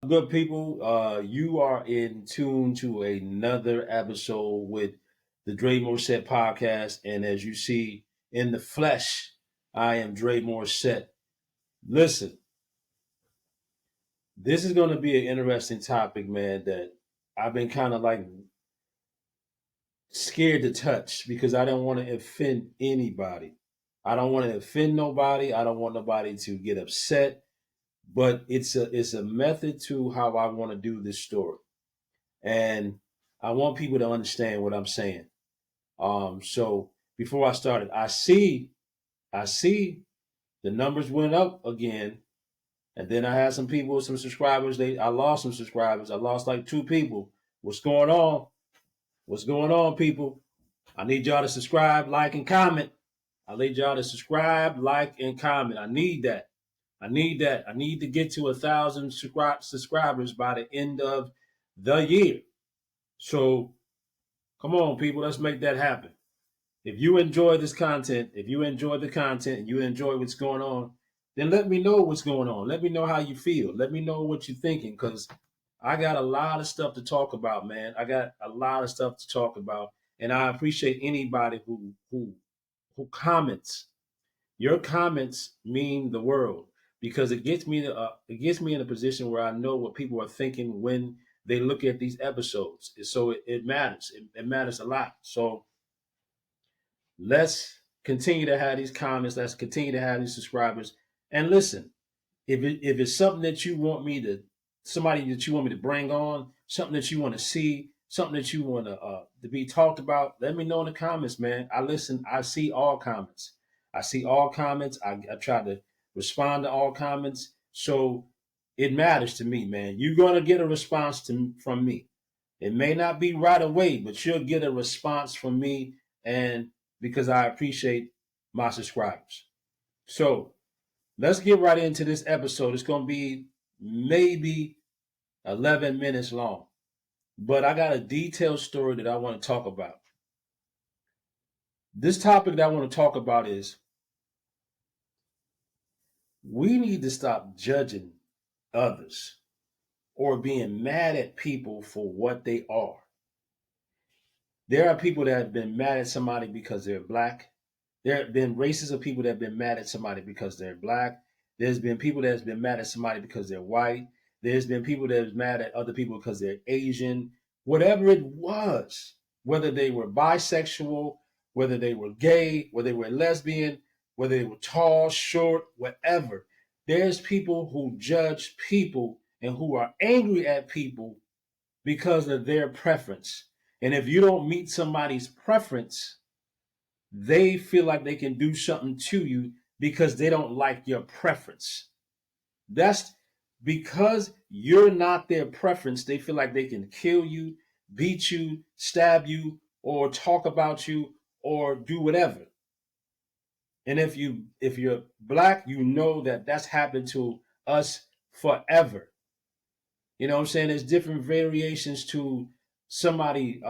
Good people, you are in tune to another episode with the Dre Morset podcast. And as you see in the flesh, I am Dre Morset. Listen, this is going to be an interesting topic, man, that I've been kind of like scared to touch because I don't want to offend anybody. I don't want to offend nobody. I don't want nobody to get upset, but it's a method to how I want to do this story. And I want people to understand what I'm saying. So before I started, I see the numbers went up again, and then I had some subscribers. I lost some subscribers. I lost like two people. What's going on? What's going on, people? I need y'all to subscribe, like, and comment. I need y'all to subscribe, like, and comment. I need that. I need that. I need to get to 1,000 subscribers by the end of the year. So come on, people, let's make that happen. If you enjoy this content, if you enjoy the content and you enjoy what's going on, then let me know what's going on. Let me know how you feel. Let me know what you're thinking because I got a lot of stuff to talk about, man. I got a lot of stuff to talk about, and I appreciate anybody who comments. Your comments mean the world because it gets me in a position where I know what people are thinking when they look at these episodes. So it matters. It matters a lot. So let's continue to have these comments. Let's continue to have these subscribers. And listen, if it's something that you want me to, somebody that you want me to bring on, something that you want to see, something that you want to be talked about, let me know in the comments, man. I listen. I see all comments. I see all comments. I try to respond to all comments. So it matters to me, man. You're gonna get a response from me. It may not be right away, but you'll get a response from me, and because I appreciate my subscribers. So let's get right into this episode. It's going to be maybe 11 minutes long, but I got a detailed story that I want to talk about. This topic that I want to talk about is we need to stop judging others or being mad at people for what they are. There are people that have been mad at somebody because they're black. There have been races of people that have been mad at somebody because they're black. There's been people that have been mad at somebody because they're white. There's been people that have mad at other people because they're Asian. Whatever it was, whether they were bisexual, whether they were gay, whether they were lesbian, whether they were tall, short, whatever. There's people who judge people and who are angry at people because of their preference. And if you don't meet somebody's preference, they feel like they can do something to you because they don't like your preference. That's because you're not their preference. They feel like they can kill you, beat you, stab you, or talk about you, or do whatever. And if you're black, you know that that's happened to us forever. You know what I'm saying? There's different variations to somebody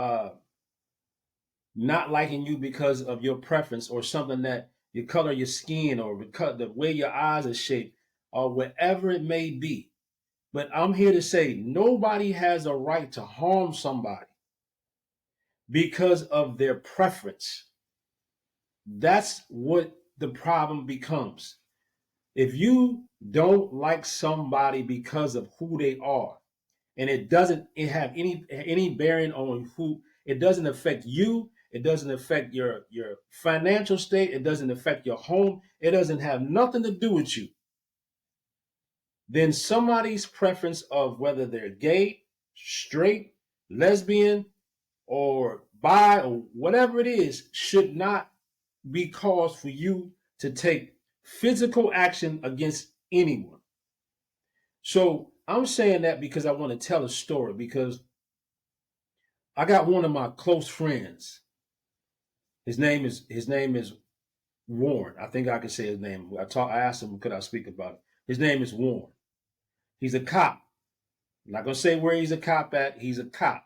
not liking you because of your preference or something that you color your skin or the way your eyes are shaped or whatever it may be. But I'm here to say nobody has a right to harm somebody because of their preference. That's what the problem becomes. If you don't like somebody because of who they are, and it doesn't have any bearing on who, it doesn't affect you, it doesn't affect your financial state, it doesn't affect your home, it doesn't have nothing to do with you, then somebody's preference of whether they're gay, straight, lesbian, or bi, or whatever it is, should not be cause for you to take physical action against anyone. So I'm saying that because I want to tell a story, because I got one of my close friends. His name is Warren. I think I can say his name. I asked him could I speak about it. His name is Warren. He's a cop. I'm not gonna say where he's a cop at. He's a cop,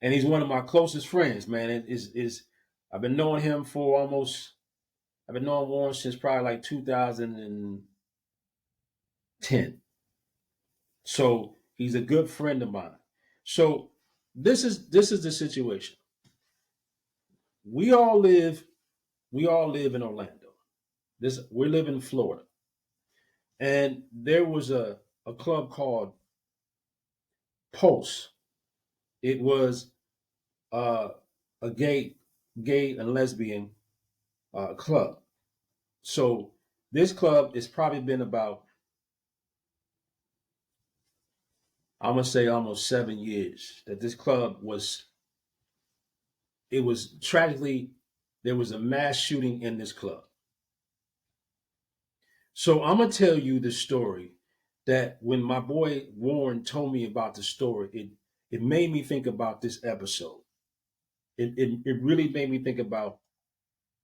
and he's one of my closest friends. Man, it is I've been knowing him for almost. I've been knowing Warren since probably like 2010. So he's a good friend of mine. So this is the situation. We all live we all live in Orlando. This we live in Florida. And there was a club called Pulse. It was uh, a gay and lesbian club. So this club has probably been about, I'm gonna say, almost 7 years that this club was. It was tragically, there was a mass shooting in this club. So I'm gonna tell you the story that when my boy Warren told me about the story, it made me think about this episode. It really made me think about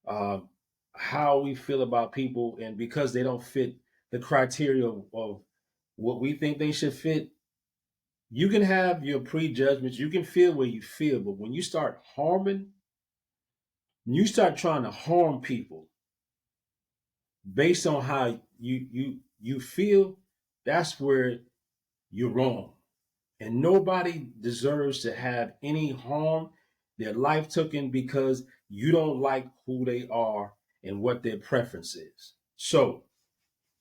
um, how we feel about people, and because they don't fit the criteria of what we think they should fit. You can have your prejudgments, you can feel where you feel, but when you start harming, you start trying to harm people based on how you feel, that's where you're wrong. And nobody deserves to have any harm, their life taken, because you don't like who they are and what their preference is. So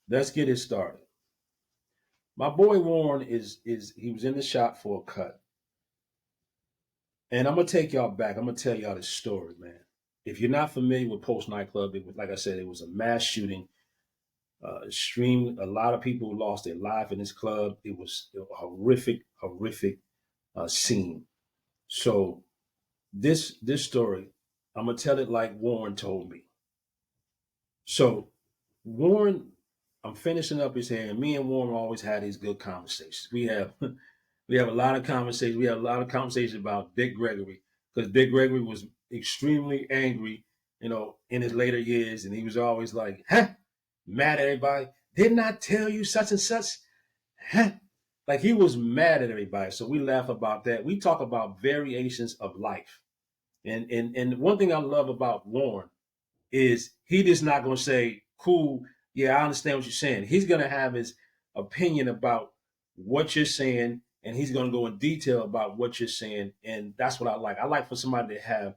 let's get it started. My boy Warren is he was in the shop for a cut. And I'm gonna take y'all back. I'm gonna tell y'all this story, man. If you're not familiar with Post nightclub, it was, like I said, it was a mass shooting. Extreme. A lot of people lost their life in this club. It was a horrific scene. So this story, I'm gonna tell it like Warren told me. So Warren, I'm finishing up his hair, and me and Warren always had these good conversations. We have a lot of conversations. We have a lot of conversations about Dick Gregory, because Dick Gregory was extremely angry, in his later years, and he was always like, "Huh, mad at everybody. Didn't I tell you such and such? Huh?" Like he was mad at everybody. So we laugh about that. We talk about variations of life. And one thing I love about Warren is he just not going to say, "Cool, yeah, I understand what you're saying." He's going to have his opinion about what you're saying, and he's going to go in detail about what you're saying. And that's what I like. I like for somebody to have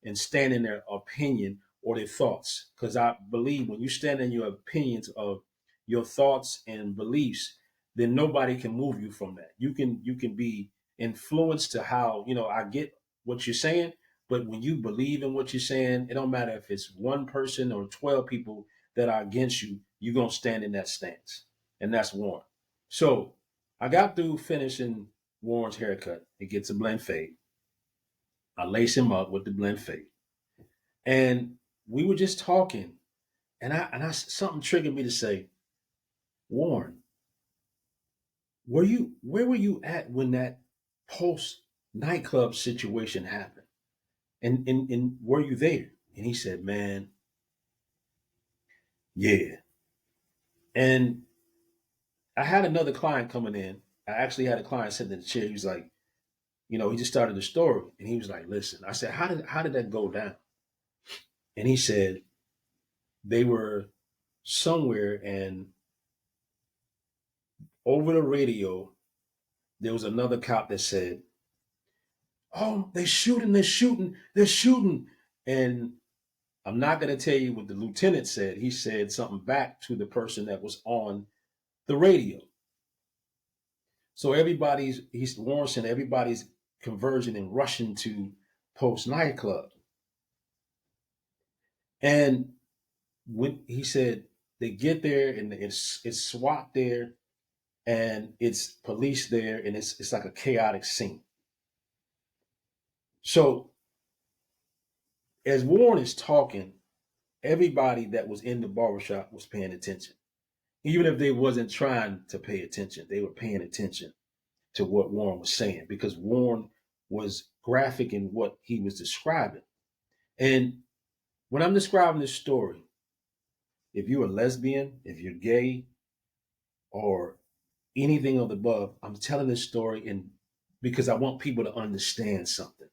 and stand in their opinion or their thoughts, because I believe when you stand in your opinions of your thoughts and beliefs, then nobody can move you from that. You can be influenced to how, I get what you're saying, but when you believe in what you're saying, it don't matter if it's one person or 12 people that are against you, you're going to stand in that stance. And that's Warren. So I got through finishing Warren's haircut. He gets a blend fade. I lace him up with the blend fade. And we were just talking. And I something triggered me to say, "Warren, where were you at when that Pulse nightclub situation happened? And were you there?" And he said, "Man, yeah." And I had another client coming in. I actually had a client sitting in the chair. He was like, he just started the story, and he was like, "Listen." I said, "How did that go down?" And he said they were somewhere, and over the radio there was another cop that said, "Oh, they're shooting." And I'm not going to tell you what the lieutenant said. He said something back to the person that was on the radio. So he's Warren, everybody's converging and rushing to Post nightclub. And when he said they get there, and it's SWAT there, and it's police there, and it's like a chaotic scene. So as Warren is talking, everybody that was in the barbershop was paying attention. Even if they wasn't trying to pay attention, they were paying attention to what Warren was saying, because Warren was graphic in what he was describing. And when I'm describing this story, if you're a lesbian, if you're gay, or anything of the above, I'm telling this story because I want people to understand something.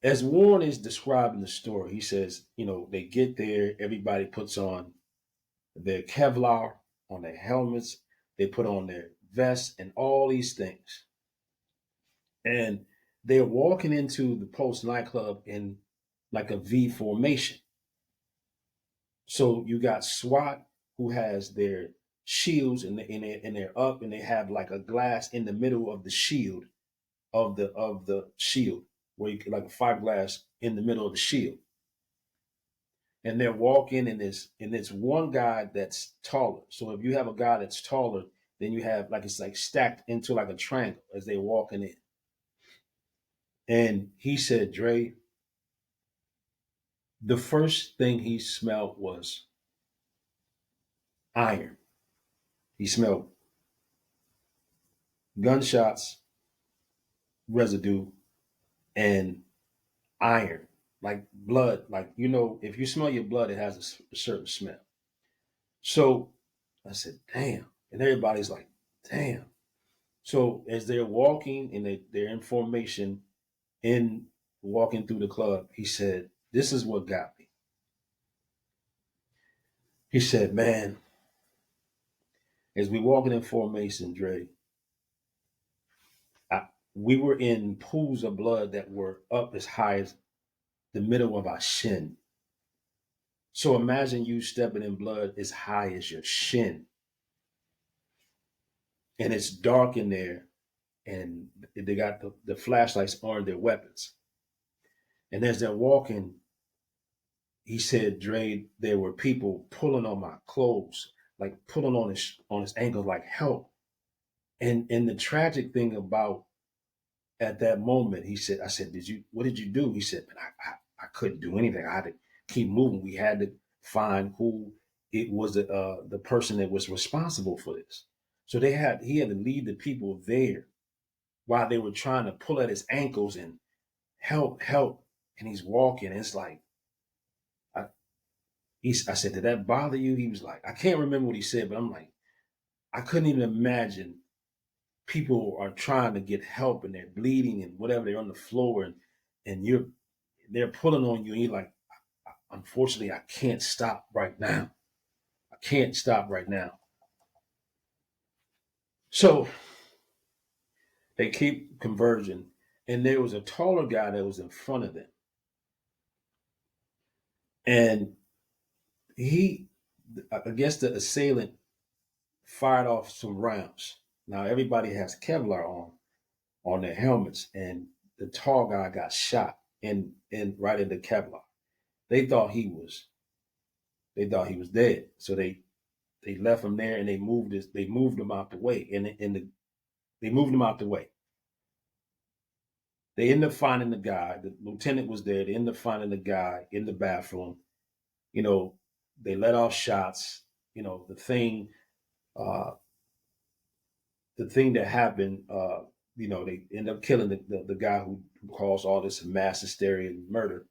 As Warren is describing the story, he says, they get there, everybody puts on their Kevlar, on their helmets, they put on their vests and all these things. And they're walking into the Post nightclub in like a V formation. So you got SWAT who has their shields and they're up and they have like a glass in the middle of the shield of the shield where you can like a fiberglass in the middle of the shield. And they're walking and it's one guy that's taller. So if you have a guy that's taller, then you have like it's like stacked into like a triangle as they're walking in. And he said, Dre, the first thing he smelled was iron. He smelled gunshots, residue, and iron, like blood. Like, if you smell your blood, it has a certain smell. So I said, damn. And everybody's like, damn. So as they're walking and they're in formation in walking through the club, he said, this is what got me. He said, man, as we walking in formation, Dre, we were in pools of blood that were up as high as the middle of our shin. So imagine you stepping in blood as high as your shin. And it's dark in there, and they got the flashlights on their weapons. And as they're walking, he said, Dre, there were people pulling on my clothes, like pulling on his ankles, like help. And the tragic thing about at that moment, he said, I said, what did you do? He said, man, I couldn't do anything. I had to keep moving. We had to find who it was, the person that was responsible for this. So he had to lead the people there while they were trying to pull at his ankles and help. And he's walking. And it's like, I said, did that bother you? He was like, I can't remember what he said, but I'm like, I couldn't even imagine people are trying to get help and they're bleeding and whatever, they're on the floor and they're pulling on you and you're like, unfortunately, I can't stop right now. I can't stop right now. So they keep converging, and there was a taller guy that was in front of them. And I guess the assailant fired off some rounds. Now everybody has Kevlar on their helmets, and the tall guy got shot in right in the Kevlar. They thought he was dead, so they left him there and they moved him out the way, they moved him out the way. They ended up finding the guy. The lieutenant was there. They ended up finding the guy in the bathroom. They let off shots. The thing, uh, that happened. They end up killing the guy who caused all this mass hysteria and murder.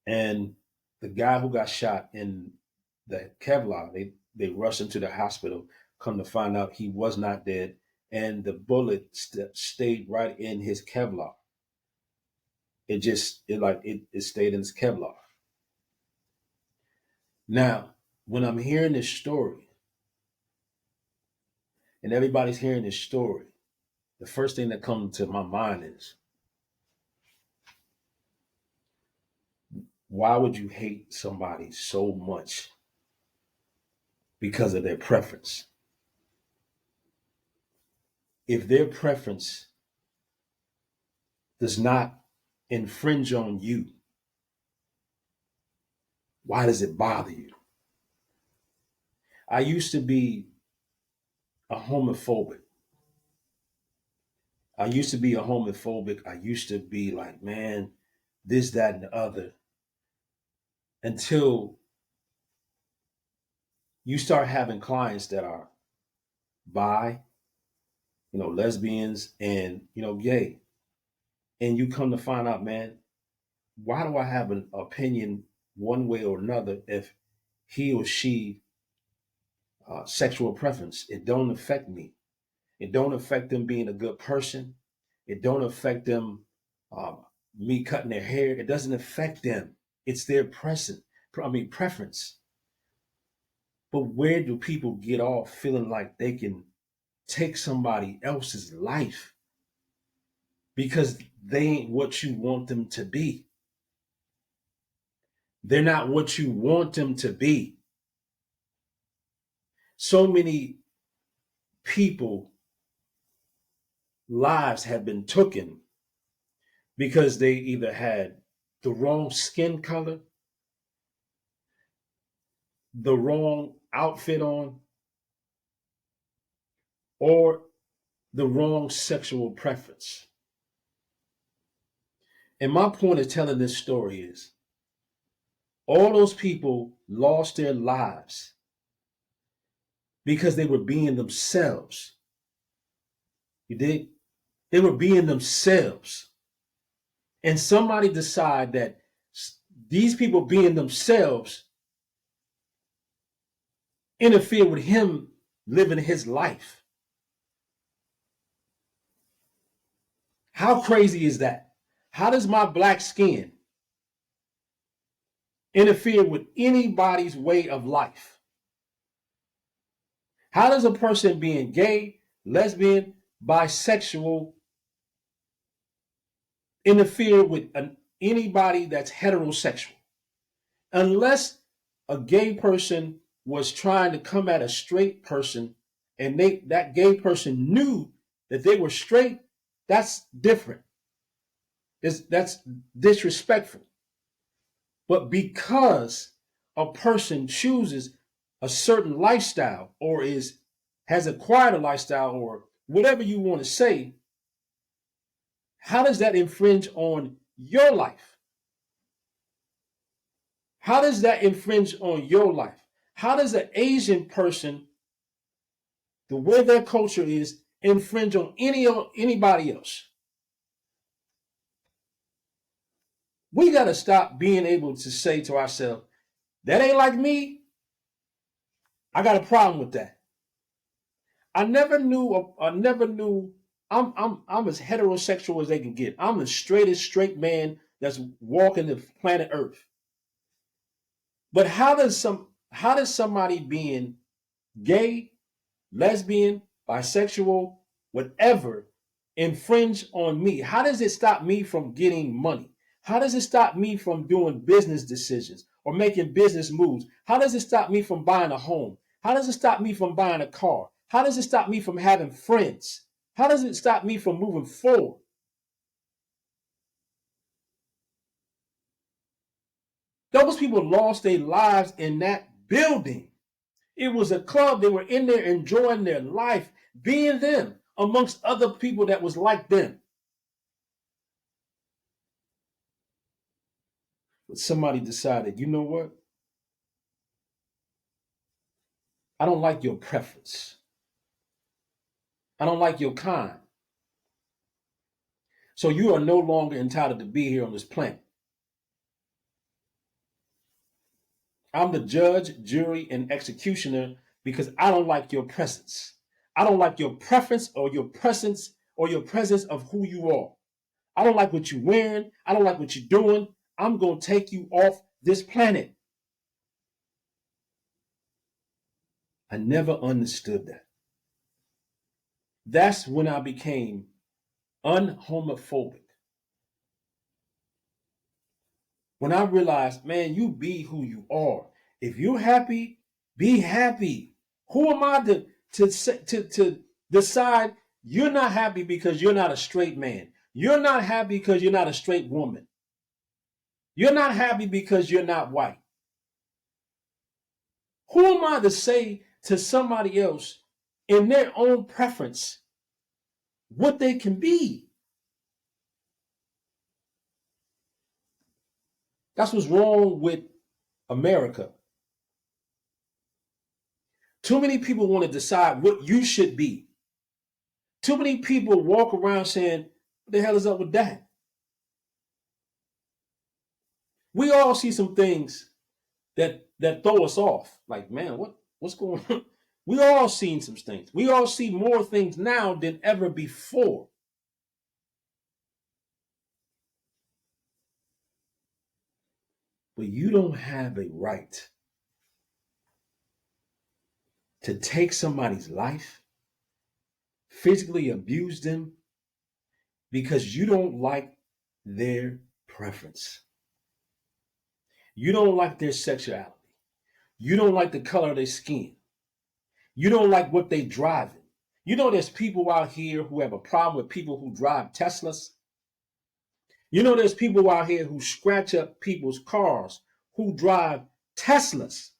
And the guy who got shot in the Kevlar, they rushed him to the hospital. Come to find out, he was not dead, and the bullet stayed right in his Kevlar. It stayed in his Kevlar. Now, when I'm hearing this story, and everybody's hearing this story, the first thing that comes to my mind is, why would you hate somebody so much because of their preference? If their preference does not infringe on you, why does it bother you? I used to be a homophobic. I used to be a homophobic. I used to be like, man, this, that, and the other. Until you start having clients that are bi, lesbians, and, gay. And you come to find out, man, why do I have an opinion one way or another if he or she sexual preference? It don't affect me. It don't affect them being a good person. It don't affect them, me cutting their hair. It doesn't affect them. It's their preference. But where do people get off feeling like they can take somebody else's life because they ain't what you want them to be? They're not what you want them to be. So many people lives have been taken because they either had the wrong skin color, the wrong outfit on, or the wrong sexual preference. And my point of telling this story is all those people lost their lives because they were being themselves. You did? They were being themselves. And somebody decided that these people being themselves interfere with him living his life. How crazy is that? How does my black skin interfere with anybody's way of life? How does a person being gay, lesbian, bisexual interfere with anybody that's heterosexual? Unless a gay person was trying to come at a straight person and that gay person knew that they were straight, that's different. That's disrespectful. But because a person chooses a certain lifestyle or has acquired a lifestyle or whatever you want to say, how does that infringe on your life? How does that infringe on your life? How does an Asian person, the way their culture is, infringe on anybody else? We got to stop being able to say to ourselves, that ain't like me. I got a problem with that. I never knew. I'm as heterosexual as they can get. I'm the straightest straight man that's walking the planet Earth. But how does somebody being gay, lesbian, bisexual, whatever, infringe on me? How does it stop me from getting money? How does it stop me from doing business decisions or making business moves? How does it stop me from buying a home? How does it stop me from buying a car? How does it stop me from having friends? How does it stop me from moving forward? Those people lost their lives in that building. It was a club. They were in there enjoying their life, being them amongst other people that was like them. But somebody decided, you know what? I don't like your preference. I don't like your kind. So you are no longer entitled to be here on this planet. I'm the judge, jury, and executioner because I don't like your presence. I don't like your preference or your presence or your presence of who you are. I don't like what you're wearing. I don't like what you're doing. I'm going to take you off this planet. I never understood that. That's when I became unhomophobic. When I realized, man, you be who you are. If you're happy, be happy. Who am I to decide you're not happy because you're not a straight man? You're not happy because you're not a straight woman. You're not happy because you're not white. Who am I to say to somebody else in their own preference what they can be? That's what's wrong with America. Too many people want to decide what you should be. Too many people walk around saying, what the hell is up with that? We all see some things that throw us off. Like, man, what's going on? We all seen some things. We all see more things now than ever before. But you don't have a right to take somebody's life, physically abuse them because you don't like their preference. You don't like their sexuality. You don't like the color of their skin. You don't like what they driving. You know, there's people out here who have a problem with people who drive Teslas. You know, there's people out here who scratch up people's cars who drive Teslas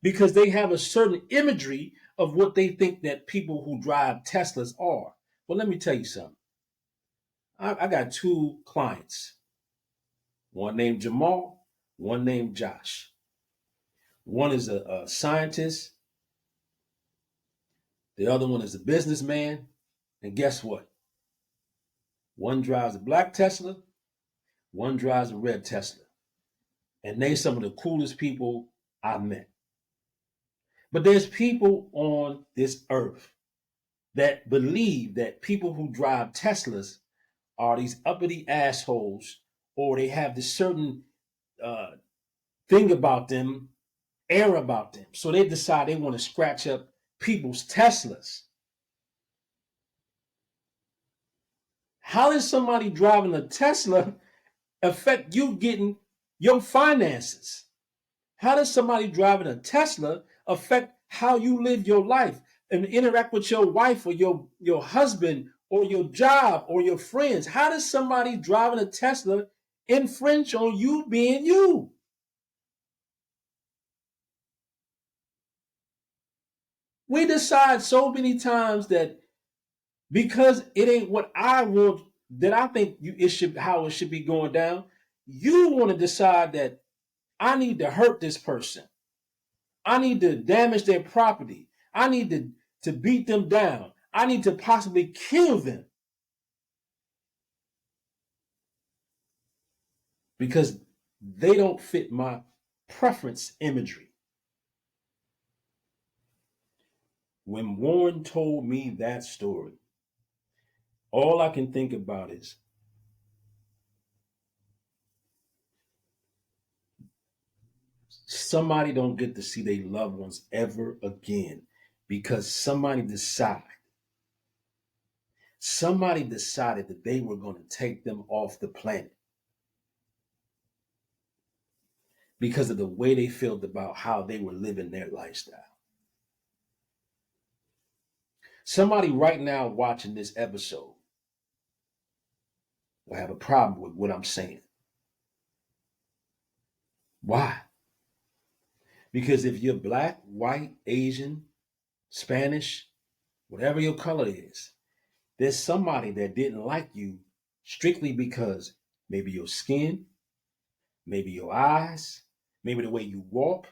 because they have a certain imagery of what they think that people who drive Teslas are. Well, let me tell you something. I got two clients, one named Jamal, one named Josh. One is a scientist, the other one is a businessman. And guess what? One drives a black Tesla, one drives a red Tesla. And they're some of the coolest people I've met. But there's people on this earth that believe that people who drive Teslas are these uppity assholes, or they have this certain uh, thing about them, air about them. So they decide they want to scratch up people's Teslas. How does somebody driving a Tesla affect you getting your finances? How does somebody driving a Tesla affect how you live your life and interact with your wife or your husband or your job or your friends? How does somebody driving a Tesla infringe on you being you? We decide so many times that because it ain't what I want, that I think it should, how it should be going down. You want to decide that I need to hurt this person. I need to damage their property. I need to beat them down. I need to possibly kill them because they don't fit my preference imagery. When Warren told me that story, all I can think about is somebody don't get to see their loved ones ever again because somebody decided that they were going to take them off the planet because of the way they felt about how they were living their lifestyle. Somebody right now watching this episode will have a problem with what I'm saying. Why? Because if you're black, white, Asian, Spanish, whatever your color is, there's somebody that didn't like you strictly because maybe your skin, maybe your eyes, maybe the way you walk,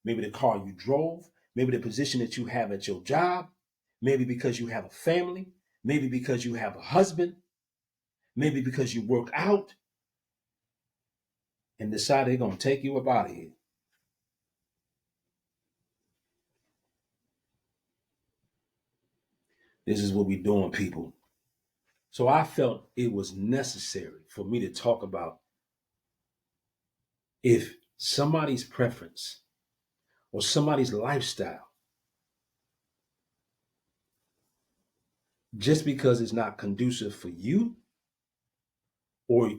maybe the car you drove, maybe the position that you have at your job, maybe because you have a family, maybe because you have a husband, maybe because you work out, and decide they're going to take you up out of here. This is what we're doing, people. So I felt it was necessary for me to talk about if somebody's preference or somebody's lifestyle, just because it's not conducive for you or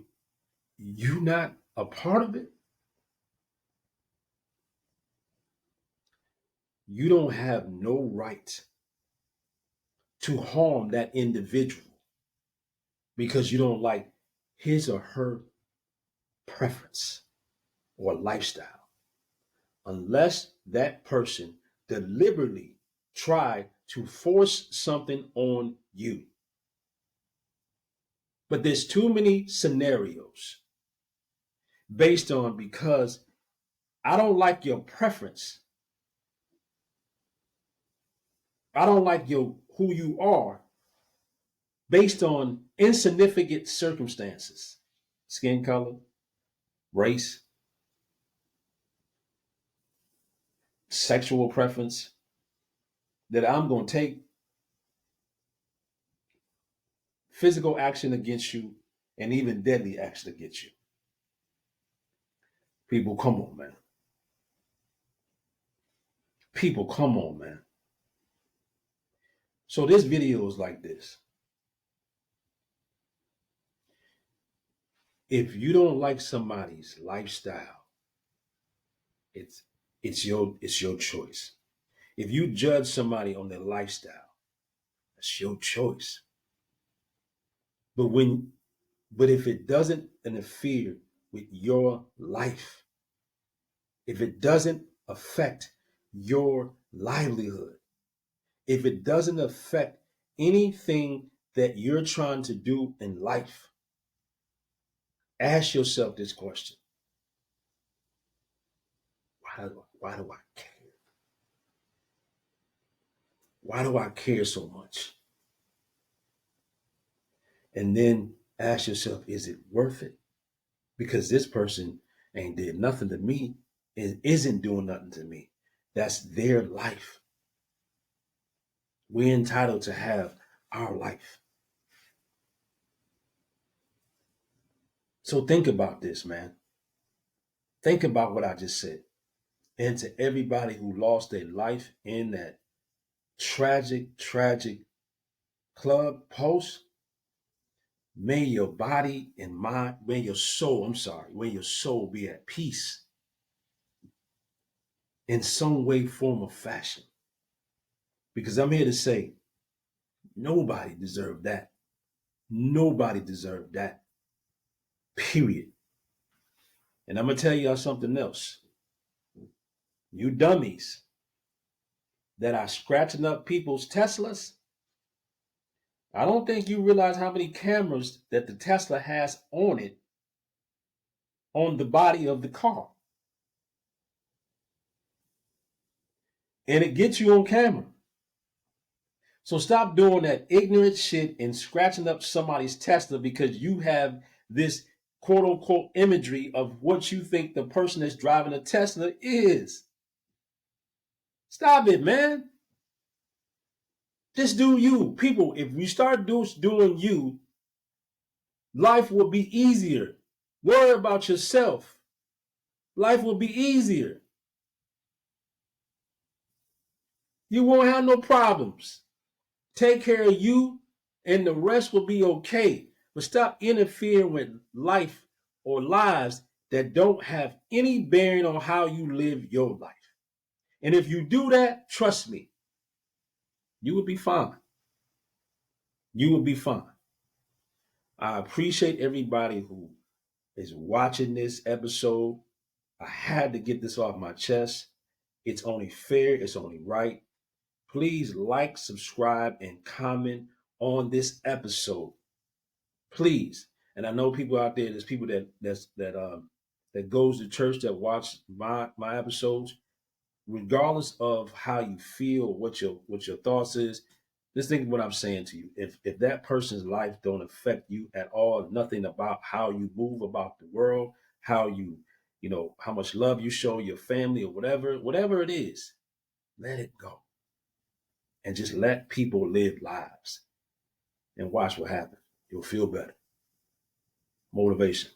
you not a part of it, you don't have no right to harm that individual because you don't like his or her preference or lifestyle, unless that person deliberately tried to force something on you. But there's too many scenarios based on because I don't like your preference. I don't like your who you are based on insignificant circumstances, skin color, race, sexual preference, that I'm going to take physical action against you and even deadly action against you. People, come on, man. People, come on, man. So this video is like this. If you don't like somebody's lifestyle, it's your choice. If you judge somebody on their lifestyle, that's your choice. But if it doesn't interfere with your life, if it doesn't affect your livelihood, if it doesn't affect anything that you're trying to do in life, ask yourself this question. Why do I care? Why do I care so much? And then ask yourself, is it worth it? Because this person ain't did nothing to me and isn't doing nothing to me. That's their life. We're entitled to have our life. So think about this, man. Think about what I just said. And to everybody who lost their life in that tragic, tragic club post, may your body and mind, may your soul be at peace in some way, form, or fashion. Because I'm here to say, nobody deserved that. Nobody deserved that. Period. And I'm going to tell y'all something else. You dummies that are scratching up people's Teslas, I don't think you realize how many cameras that the Tesla has on it, on the body of the car. And it gets you on camera. So stop doing that ignorant shit and scratching up somebody's Tesla because you have this quote unquote imagery of what you think the person that's driving a Tesla is. Stop it, man. Just do you. People, if you start doing you, life will be easier. Worry about yourself. Life will be easier. You won't have no problems. Take care of you, and the rest will be okay. But stop interfering with life or lives that don't have any bearing on how you live your life. And if you do that, trust me, you will be fine. You will be fine. I appreciate everybody who is watching this episode. I had to get this off my chest. It's only fair, it's only right. Please like, subscribe, and comment on this episode. Please. And I know people out there, there's people that goes to church that watch my episodes. Regardless of how you feel, what your thoughts is, just think of what I'm saying to you. If that person's life don't affect you at all, nothing about how you move about the world, how how much love you show your family or whatever it is, let it go. And just let people live lives and watch what happens. You'll feel better. Motivation.